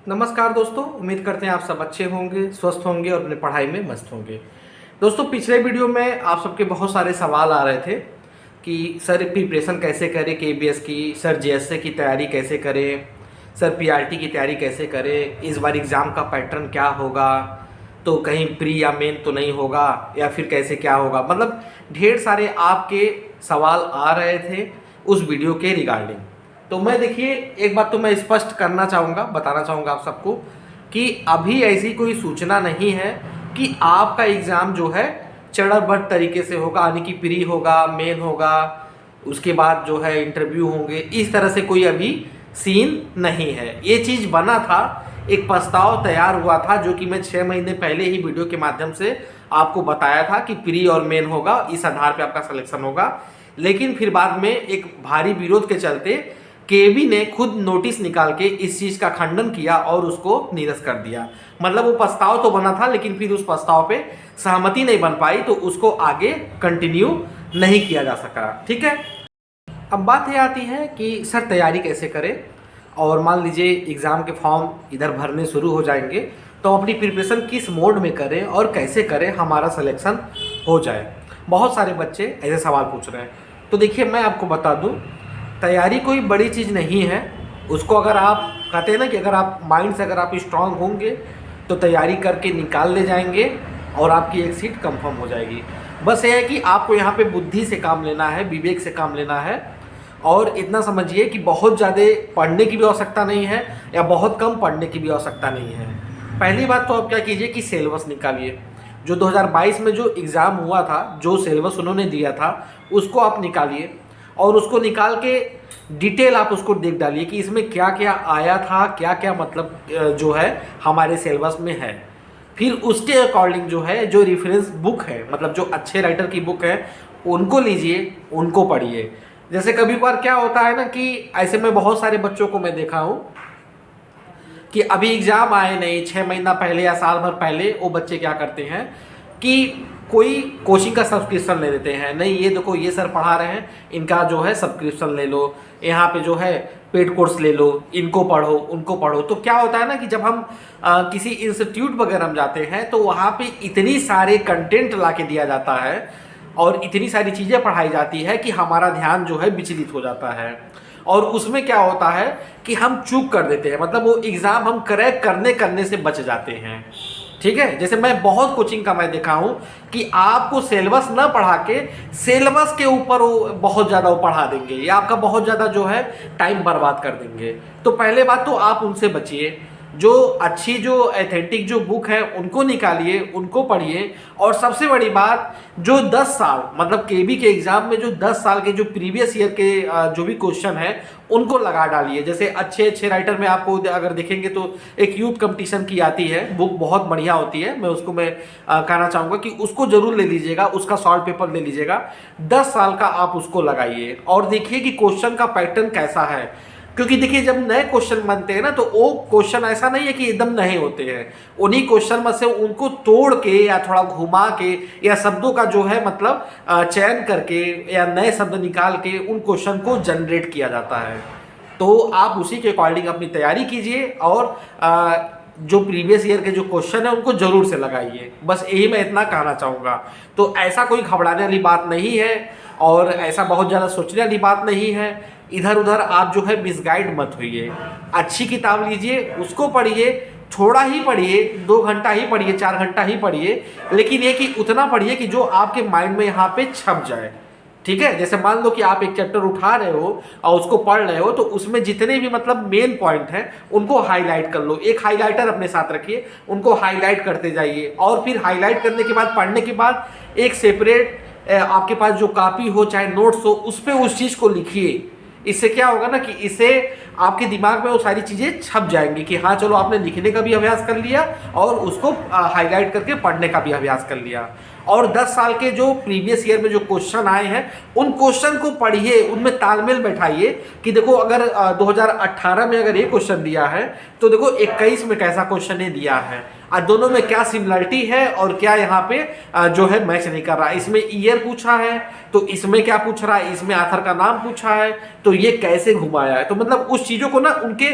नमस्कार दोस्तों, उम्मीद करते हैं आप सब अच्छे होंगे, स्वस्थ होंगे और अपनी पढ़ाई में मस्त होंगे। दोस्तों, पिछले वीडियो में आप सबके बहुत सारे सवाल आ रहे थे कि सर प्रिपरेशन कैसे करें केबीएस की, सर जेएसए की तैयारी कैसे करें, सर पीआरटी की तैयारी कैसे करें, इस बार एग्ज़ाम का पैटर्न क्या होगा, तो कहीं प्री या मेन तो नहीं होगा या फिर कैसे क्या होगा। मतलब ढेर सारे आपके सवाल आ रहे थे उस वीडियो के रिगार्डिंग। तो मैं देखिए, एक बात तो मैं स्पष्ट करना चाहूँगा, बताना चाहूँगा आप सबको कि अभी ऐसी कोई सूचना नहीं है कि आपका एग्ज़ाम जो है चरणबद्ध तरीके से होगा, यानी कि प्री होगा, मेन होगा, उसके बाद जो है इंटरव्यू होंगे। इस तरह से कोई अभी सीन नहीं है। ये चीज़ बना था, एक प्रस्ताव तैयार हुआ था जो कि मैं 6 महीने पहले ही वीडियो के माध्यम से आपको बताया था कि प्री और मेन होगा, इस आधार पे आपका सिलेक्शन होगा। लेकिन फिर बाद में एक भारी विरोध के चलते केबी ने खुद नोटिस निकाल के इस चीज़ का खंडन किया और उसको निरस्त कर दिया। मतलब वो प्रस्ताव तो बना था, लेकिन फिर उस प्रस्ताव पे सहमति नहीं बन पाई, तो उसको आगे कंटिन्यू नहीं किया जा सका। ठीक है, अब बात ये आती है कि सर तैयारी कैसे करें, और मान लीजिए एग्ज़ाम के फॉर्म इधर भरने शुरू हो जाएंगे, तो अपनी प्रिपरेशन किस मोड में करें और कैसे करें हमारा सिलेक्शन हो जाए। बहुत सारे बच्चे ऐसे सवाल पूछ रहे हैं। तो देखिए, मैं आपको बता दूं, तैयारी कोई बड़ी चीज़ नहीं है। उसको अगर आप कहते हैं ना कि अगर आप माइंड से अगर आप स्ट्रांग होंगे तो तैयारी करके निकाल ले जाएंगे और आपकी एक सीट कंफर्म हो जाएगी। बस ये है कि आपको यहाँ पे बुद्धि से काम लेना है, विवेक से काम लेना है, और इतना समझिए कि बहुत ज़्यादा पढ़ने की भी आवश्यकता नहीं है या बहुत कम पढ़ने की भी आवश्यकता नहीं है। पहली बात तो आप क्या कीजिए कि सिलेबस निकालिए। जो 2022 में जो एग्ज़ाम हुआ था, जो सिलेबस उन्होंने दिया था, उसको आप निकालिए और उसको निकाल के डिटेल आप उसको देख डालिए कि इसमें क्या क्या आया था, क्या क्या मतलब जो है हमारे सिलेबस में है। फिर उसके अकॉर्डिंग जो है, जो रेफरेंस बुक है, मतलब जो अच्छे राइटर की बुक है, उनको लीजिए, उनको पढ़िए। जैसे कभी बार क्या होता है ना कि ऐसे में बहुत सारे बच्चों को मैं देखा हूँ कि अभी एग्ज़ाम आए नहीं, 6 महीना पहले या साल भर पहले वो बच्चे क्या करते हैं कि कोई कोचिंग का सब्सक्रिप्शन ले लेते हैं। नहीं, ये देखो ये सर पढ़ा रहे हैं, इनका जो है सब्सक्रिप्शन ले लो, यहाँ पे जो है पेड कोर्स ले लो, इनको पढ़ो, उनको पढ़ो। तो क्या होता है ना कि जब हम किसी इंस्टीट्यूट वगैरह में जाते हैं तो वहाँ पे इतनी सारे कंटेंट ला के दिया जाता है और इतनी सारी चीज़ें पढ़ाई जाती है कि हमारा ध्यान जो है विचलित हो जाता है, और उसमें क्या होता है कि हम चूक कर देते हैं। मतलब वो एग्ज़ाम हम क्रैक करने से बच जाते हैं। ठीक है, जैसे मैं बहुत कोचिंग का मैं देखा हूँ कि आपको सिलेबस ना पढ़ा के सिलेबस के ऊपर वो बहुत ज़्यादा वो पढ़ा देंगे, या आपका बहुत ज़्यादा जो है टाइम बर्बाद कर देंगे। तो पहले बात तो आप उनसे बचिए। जो अच्छी, जो एथेंटिक जो बुक है उनको निकालिए, उनको पढ़िए। और सबसे बड़ी बात, जो 10 साल मतलब केबी के एग्ज़ाम में जो 10 साल के जो प्रीवियस ईयर के जो भी क्वेश्चन है उनको लगा डालिए। जैसे अच्छे अच्छे राइटर में आपको अगर देखेंगे तो एक यूथ कंपटीशन की आती है बुक, बहुत बढ़िया होती है। मैं उसको कहना चाहूँगा कि उसको ज़रूर ले लीजिएगा, उसका सॉल्व पेपर ले लीजिएगा। 10 साल का आप उसको लगाइए और देखिए कि क्वेश्चन का पैटर्न कैसा है। क्योंकि देखिए, जब नए क्वेश्चन बनते हैं ना तो वो क्वेश्चन ऐसा नहीं है कि एकदम नए होते हैं। उन्हीं क्वेश्चन में से उनको तोड़ के या थोड़ा घुमा के या शब्दों का जो है मतलब चयन करके या नए शब्द निकाल के उन क्वेश्चन को जनरेट किया जाता है। तो आप उसी के अकॉर्डिंग अपनी तैयारी कीजिए और जो प्रीवियस ईयर के जो क्वेश्चन है उनको जरूर से लगाइए। बस यही मैं इतना कहना चाहूँगा। तो ऐसा कोई घबराने वाली बात नहीं है और ऐसा बहुत ज़्यादा सोचने वाली बात नहीं है। इधर उधर आप जो है मिसगाइड मत होइए। अच्छी किताब लीजिए, उसको पढ़िए, थोड़ा ही पढ़िए, 2 घंटा ही पढ़िए, 4 घंटा ही पढ़िए, लेकिन ये कि उतना पढ़िए कि जो आपके माइंड में यहाँ पे छप जाए। ठीक है, जैसे मान लो कि आप एक चैप्टर उठा रहे हो और उसको पढ़ रहे हो, तो उसमें जितने भी मतलब मेन पॉइंट हैं उनको हाईलाइट कर लो। एक हाईलाइटर अपने साथ रखिए, उनको हाईलाइट करते जाइए, और फिर हाईलाइट करने के बाद, पढ़ने के बाद एक सेपरेट आपके पास जो कॉपी हो चाहे नोट्स हो, उस पर उस चीज़ को लिखिए। इससे क्या होगा ना कि इससे आपके दिमाग में वो सारी चीज़ें छप जाएंगी कि हाँ चलो, आपने लिखने का भी अभ्यास कर लिया और उसको हाईलाइट करके पढ़ने का भी अभ्यास कर लिया। और 10 साल के जो प्रीवियस ईयर में जो क्वेश्चन आए हैं उन क्वेश्चन को पढ़िए, उनमें तालमेल बैठाइए कि देखो अगर 2018 में अगर ये क्वेश्चन दिया है तो देखो 21 में कैसा क्वेश्चन ये दिया है, दोनों में क्या सिमिलरिटी है और क्या यहाँ पे जो है मैच नहीं कर रहा है। इसमें ईयर पूछा है तो इसमें क्या पूछ रहा है, इसमें आथर का नाम पूछा है तो ये कैसे घुमाया है। तो मतलब उस चीज़ों को ना उनके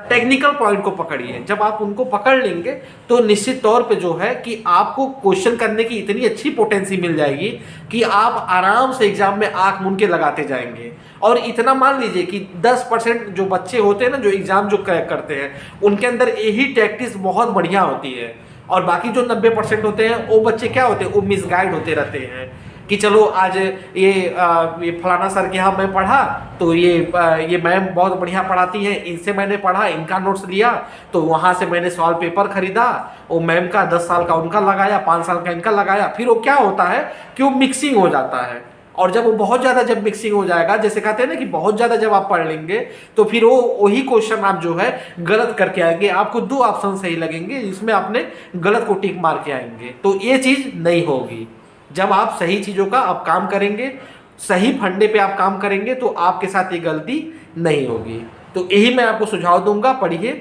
टेक्निकल पॉइंट को पकड़िए। जब आप उनको पकड़ लेंगे तो निश्चित तौर पे जो है कि आपको क्वेश्चन करने की इतनी अच्छी पोटेंसी मिल जाएगी कि आप आराम से एग्जाम में आंख मूंद के लगाते जाएंगे। और इतना मान लीजिए कि 10% जो बच्चे होते हैं ना जो एग्जाम जो क्रैक करते हैं उनके अंदर यही टैक्टिस बहुत बढ़िया होती है, और बाकी जो 90% होते हैं वो बच्चे क्या होते हैं, वो मिसगाइड होते रहते हैं कि चलो आज ये फलाना सर के यहाँ मैं पढ़ा तो ये मैम बहुत बढ़िया पढ़ाती हैं, इनसे मैंने पढ़ा, इनका नोट्स लिया तो वहाँ से मैंने सवाल पेपर खरीदा, वो मैम का 10 साल का उनका लगाया, 5 साल का इनका लगाया। फिर वो क्या होता है कि वो मिक्सिंग हो जाता है, और जब वो बहुत ज़्यादा जब मिक्सिंग हो जाएगा, जैसे कहते हैं ना कि बहुत ज़्यादा जब आप पढ़ लेंगे तो फिर वो वही क्वेश्चन आप जो है गलत करके आएंगे, आपको 2 ऑप्शन सही लगेंगे, इसमें आपने गलत को टिक मार के आएंगे। तो ये चीज़ नहीं होगी। जब आप सही चीज़ों का आप काम करेंगे, सही फंडे पे आप काम करेंगे तो आपके साथ ये गलती नहीं होगी। तो यही मैं आपको सुझाव दूंगा, पढ़िए।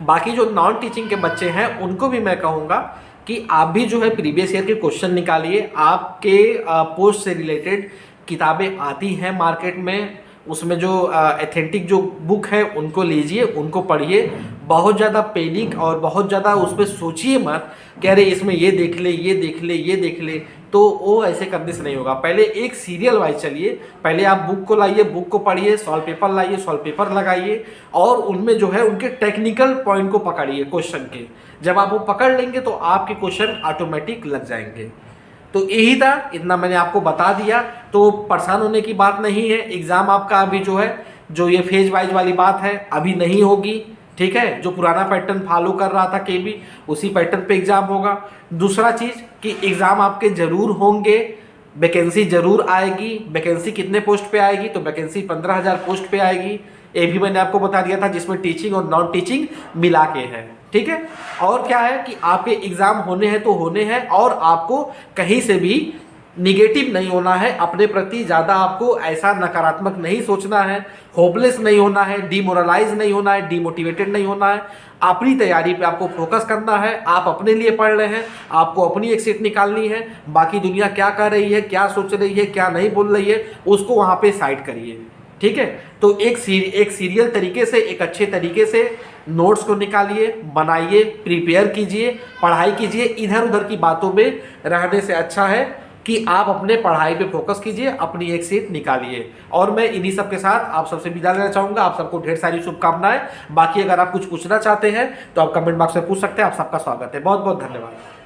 बाकी जो नॉन टीचिंग के बच्चे हैं उनको भी मैं कहूँगा कि आप भी जो है प्रीवियस ईयर के क्वेश्चन निकालिए। आपके पोस्ट से रिलेटेड किताबें आती हैं मार्केट में, उसमें जो एथेंटिक जो बुक है उनको लीजिए, उनको पढ़िए। बहुत ज़्यादा पैनिक और बहुत ज़्यादा उस पर सोचिए मत कि अरे इसमें ये देख ले, ये देख ले, ये देख ले, तो वो ऐसे करने से नहीं होगा। पहले एक सीरियल वाइज चलिए, पहले आप बुक को लाइए, बुक को पढ़िए, सॉल्व पेपर लाइए, सॉल्व पेपर लगाइए और उनमें जो है उनके टेक्निकल पॉइंट को पकड़िए क्वेश्चन के। जब आप वो पकड़ लेंगे तो आपके क्वेश्चन ऑटोमेटिक लग जाएंगे। तो यही था, इतना मैंने आपको बता दिया, तो परेशान होने की बात नहीं है। एग्ज़ाम आपका अभी जो है, जो ये फेज वाइज वाली बात है अभी नहीं होगी, ठीक है। जो पुराना पैटर्न फॉलो कर रहा था केबी, उसी पैटर्न पे एग्ज़ाम होगा। दूसरा चीज़ कि एग्ज़ाम आपके ज़रूर होंगे, वैकेंसी ज़रूर आएगी। वैकेंसी कितने पोस्ट पे आएगी, तो वैकेंसी 15,000 पोस्ट पे आएगी। ये भी मैंने आपको बता दिया था, जिसमें टीचिंग और नॉन टीचिंग मिला के है, ठीक है। और क्या है कि आपके एग्ज़ाम होने हैं तो होने हैं, और आपको कहीं से भी निगेटिव नहीं होना है, अपने प्रति ज़्यादा आपको ऐसा नकारात्मक नहीं सोचना है, होपलेस नहीं होना है, डिमोरलाइज नहीं होना है, डिमोटिवेटेड नहीं होना है। अपनी तैयारी पे आपको फोकस करना है। आप अपने लिए पढ़ रहे हैं, आपको अपनी एक सीट निकालनी है। बाकी दुनिया क्या कर रही है, क्या सोच रही है, क्या नहीं बोल रही है, उसको वहाँ पे साइड करिए, ठीक है। तो एक सीरियल तरीके से, एक अच्छे तरीके से नोट्स को निकालिए, बनाइए, प्रिपेयर कीजिए, पढ़ाई कीजिए। इधर उधर की बातों में रहने से अच्छा है कि आप अपने पढ़ाई पे फोकस कीजिए, अपनी एक सीट निकालिए। और मैं इन्हीं सब के साथ आप सबसे विदा लेना चाहूँगा। आप सबको ढेर सारी शुभकामनाएं। बाकी अगर आप कुछ पूछना चाहते हैं तो आप कमेंट बॉक्स में पूछ सकते हैं। आप सबका स्वागत है। बहुत बहुत धन्यवाद।